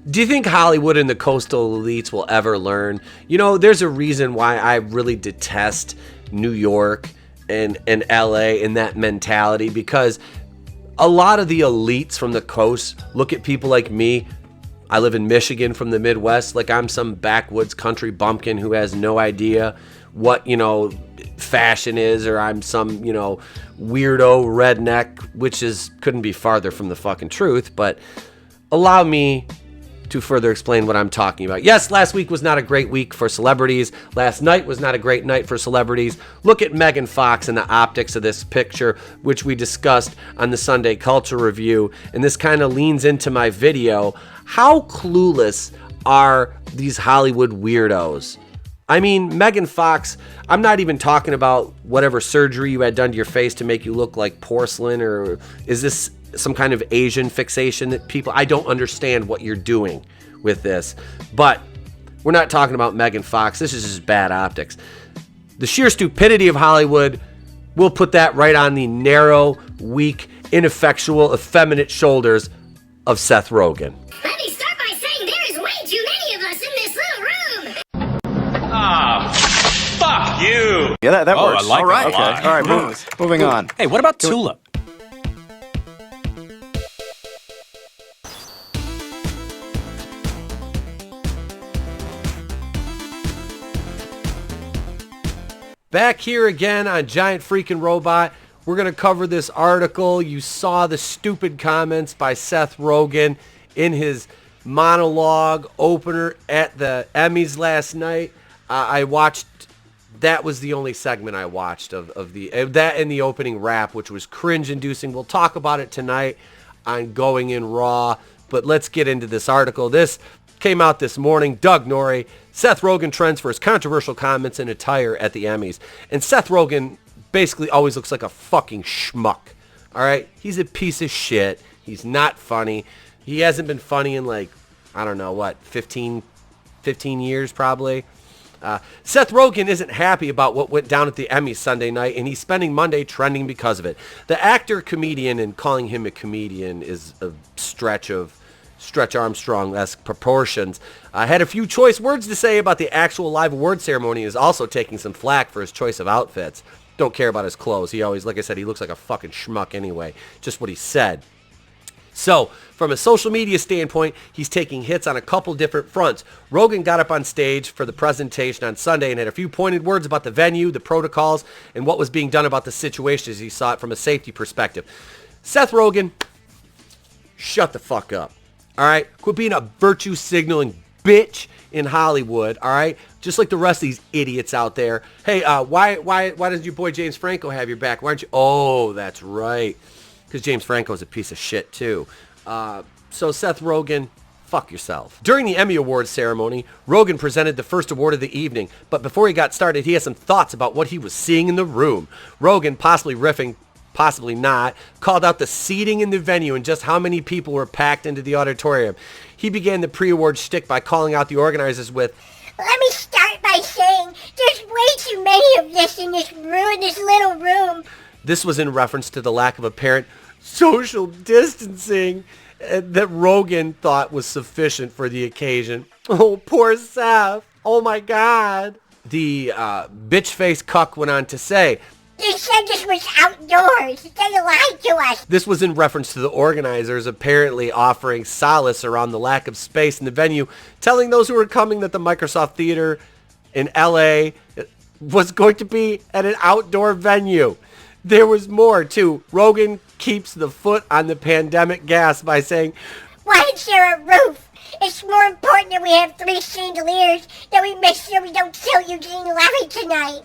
Do you think Hollywood and the coastal elites will ever learn? You know, there's a reason why I really detest New York and LA and that mentality, because a lot of the elites from the coast look at people like me. I live in Michigan from the Midwest, like I'm some backwoods country bumpkin who has no idea what, fashion is, or I'm some, weirdo redneck, which couldn't be farther from the fucking truth. But allow me to further explain what I'm talking about. Yes, last week was not a great week for celebrities. Last night was not a great night for celebrities. Look at Megan Fox and the optics of this picture, which we discussed on the Sunday Culture Review. And this kind of leans into my video. How clueless are these Hollywood weirdos? I mean, Megan Fox, I'm not even talking about whatever surgery you had done to your face to make you look like porcelain, or is this some kind of Asian fixation that people, I don't understand what you're doing with this, but we're not talking about Megan Fox. This is just bad optics. The sheer stupidity of Hollywood, we'll put that right on the narrow, weak, ineffectual, effeminate shoulders of Seth Rogen. Let me start by saying there is way too many of us in this little room. Ah, fuck you. Yeah, that works. I like all right, that a lot. okay. All right, moving on. Hey, what about Tulip? Back here again on Giant Freaking Robot. We're going to cover this article. You saw the stupid comments by Seth Rogen in his monologue opener at the Emmys last night. I watched, that was the only segment I watched of that and the opening rap, which was cringe-inducing. We'll talk about it tonight on Going in Raw, but let's get into this article. This came out this morning. Doug Norrie, Seth Rogen trends for his controversial comments and attire at the Emmys. And Seth Rogen basically always looks like a fucking schmuck. All right? He's a piece of shit. He's not funny. He hasn't been funny in 15 years probably. Seth Rogen isn't happy about what went down at the Emmys Sunday night, and he's spending Monday trending because of it. The actor-comedian, and calling him a comedian is a Stretch Armstrong-esque proportions, had a few choice words to say about the actual live award ceremony, and is also taking some flack for his choice of outfits. Don't care about his clothes. He always, like I said, he looks like a fucking schmuck anyway. Just what he said. So, from a social media standpoint, he's taking hits on a couple different fronts. Rogen got up on stage for the presentation on Sunday and had a few pointed words about the venue, the protocols, and what was being done about the situation as he saw it from a safety perspective. Seth Rogen, shut the fuck up. All right? Quit being a virtue signaling bitch in Hollywood, all right? Just like the rest of these idiots out there. Hey, why does your boy James Franco have your back? Why aren't you? Oh, that's right. Because James Franco's a piece of shit too. So Seth Rogen, fuck yourself. During the Emmy Awards ceremony, Rogen presented the first award of the evening, but before he got started, he had some thoughts about what he was seeing in the room. Rogen, possibly riffing, possibly not, called out the seating in the venue and just how many people were packed into the auditorium. He began the pre-award shtick by calling out the organizers with, Let me start by saying there's way too many of this in this little room. This was in reference to the lack of apparent social distancing that Rogen thought was sufficient for the occasion. Oh, poor Seth. Oh, my God. The bitch-faced cuck went on to say, They said this was outdoors. They lied to us. this was in reference to the organizers apparently offering solace around the lack of space in the venue, telling those who were coming that the Microsoft Theater in LA was going to be at an outdoor venue. There was more, too. Rogen keeps the foot on the pandemic gas by saying, Why is there a roof? It's more important that we have 3 chandeliers, that we make sure we don't kill Eugene Levy tonight.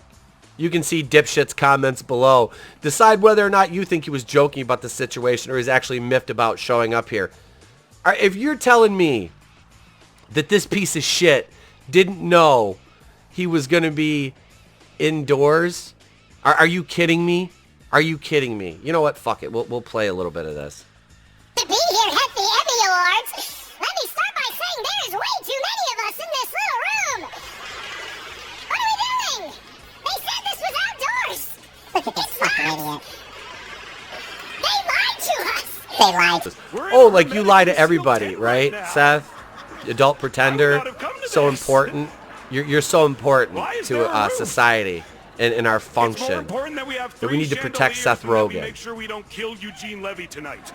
You can see Dipshit's comments below. Decide whether or not you think he was joking about the situation or he's actually miffed about showing up here. If you're telling me that this piece of shit didn't know he was going to be indoors, are you kidding me? Are you kidding me? You know what? Fuck it. We'll play a little bit of this. To be here at the Emmy Awards, let me start by saying there's way too many of us in this little room. What are we doing? They said this was outdoors. Look at this fucking idiot. They lied to us. They lied. Oh, like you lie to everybody, right, Seth? adult pretender, so important. You're so important to society and our function that we need to protect Seth Rogen. Make sure we don't kill Eugene Levy tonight.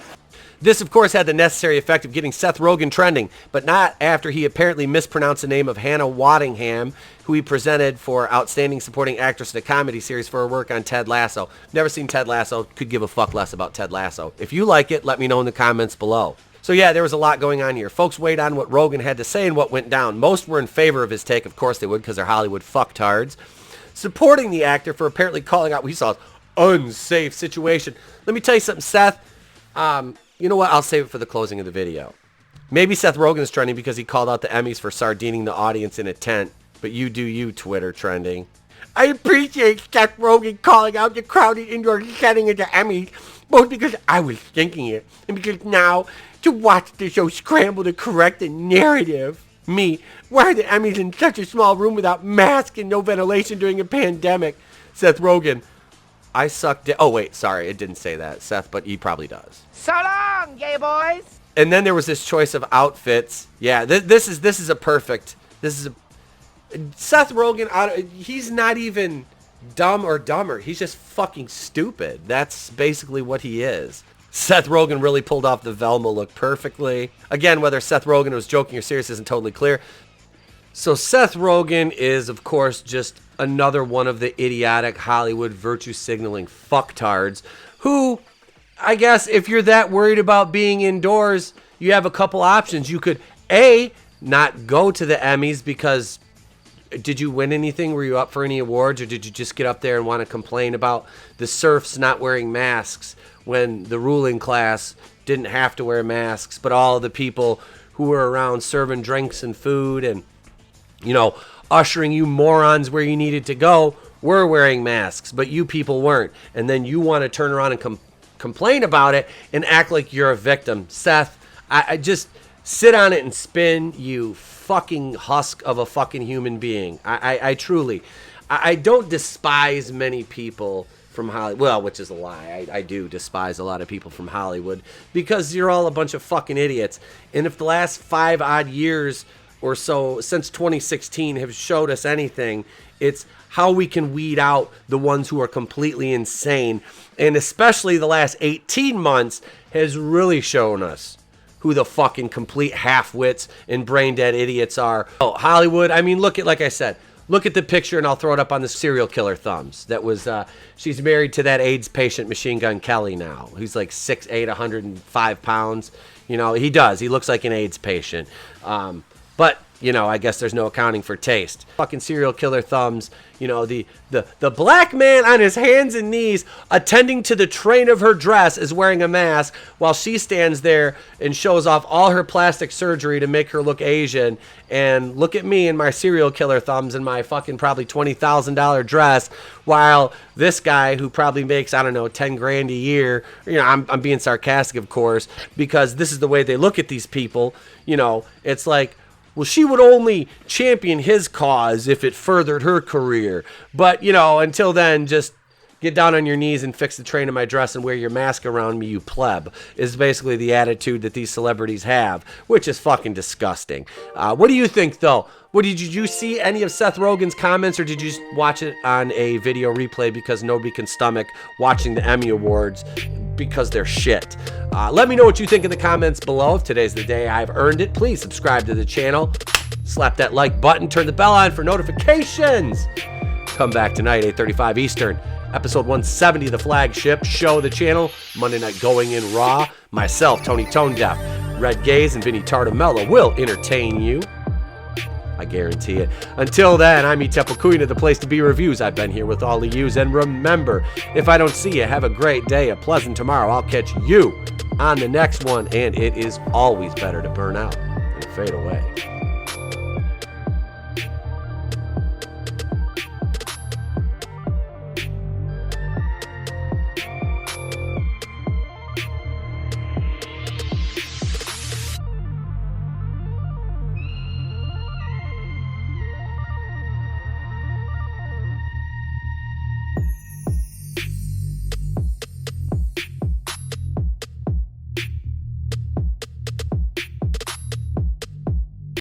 This, of course, had the necessary effect of getting Seth Rogen trending, but not after he apparently mispronounced the name of Hannah Waddingham, who he presented for Outstanding Supporting Actress in a Comedy Series for her work on Ted Lasso. Never seen Ted Lasso, could give a fuck less about Ted Lasso. If you like it, let me know in the comments below. So yeah, there was a lot going on here. Folks weighed on what Rogen had to say and what went down. Most were in favor of his take, of course they would, because they're Hollywood fucktards, supporting the actor for apparently calling out what he saw as unsafe situation. Let me tell you something, Seth. You know what? I'll save it for the closing of the video. Maybe Seth Rogen's trending because he called out the Emmys for sardining the audience in a tent. But you do you, Twitter trending. I appreciate Seth Rogen calling out the crowded indoor setting of the Emmys, both because I was thinking it, and because now, to watch the show scramble to correct the narrative. Me, why are the Emmys in such a small room without masks and no ventilation during a pandemic? Seth Rogen. I sucked it. Oh, wait, sorry. It didn't say that, Seth, but he probably does. So long, gay boys. And then there was this choice of outfits. Yeah, this is a perfect. Seth Rogen, he's not even dumb or dumber. He's just fucking stupid. That's basically what he is. Seth Rogen really pulled off the Velma look perfectly. Again, whether Seth Rogen was joking or serious isn't totally clear. So Seth Rogen is, of course, just another one of the idiotic Hollywood virtue signaling fucktards who, I guess, if you're that worried about being indoors, you have a couple options. You could, A, not go to the Emmys because did you win anything? Were you up for any awards? Or did you just get up there and want to complain about the serfs not wearing masks when the ruling class didn't have to wear masks, but all the people who were around serving drinks and food and, you know, ushering you morons where you needed to go were wearing masks, but you people weren't. And then you want to turn around and complain about it and act like you're a victim. Seth, I just sit on it and spin, you fucking husk of a fucking human being. I truly, I don't despise many people from Hollywood. Well, which is a lie. I do despise a lot of people from Hollywood because you're all a bunch of fucking idiots. And if the last 5 odd years or so since 2016 have showed us anything, it's how we can weed out the ones who are completely insane. And especially the last 18 months has really shown us who the fucking complete half-wits and brain-dead idiots are. Oh, Hollywood, I mean, look at, like I said, look at the picture, and I'll throw it up on the serial killer thumbs. That was, she's married to that AIDS patient, Machine Gun Kelly now. He's like 6'8", 105 pounds. You know, he does. He looks like an AIDS patient. But, you know, I guess there's no accounting for taste. Fucking serial killer thumbs. You know, the black man on his hands and knees attending to the train of her dress is wearing a mask while she stands there and shows off all her plastic surgery to make her look Asian. And look at me and my serial killer thumbs and my fucking probably $20,000 dress, while this guy who probably makes, I don't know, 10 grand a year, you know, I'm being sarcastic, of course, because this is the way they look at these people. You know, it's like, well, she would only champion his cause if it furthered her career. But, you know, until then, just get down on your knees and fix the train of my dress and wear your mask around me, you pleb, is basically the attitude that these celebrities have, which is fucking disgusting. What do you think, though? Did you see any of Seth Rogen's comments, or did you just watch it on a video replay because nobody can stomach watching the Emmy Awards because they're shit? Let me know what you think in the comments below. If today's the day I've earned it, please subscribe to the channel. Slap that like button, turn the bell on for notifications. Come back tonight, 8:35 Eastern. Episode 170, the flagship show of the channel, Monday Night Going In Raw. Myself, Tony ToneDef, Red Gaze, and Vinnieart will entertain you. I guarantee it. Until then, I'm Tepelkuina, the place to be reviews. I've been here with all of yous. And remember, if I don't see you, have a great day, a pleasant tomorrow. I'll catch you on the next one. And it is always better to burn out than fade away.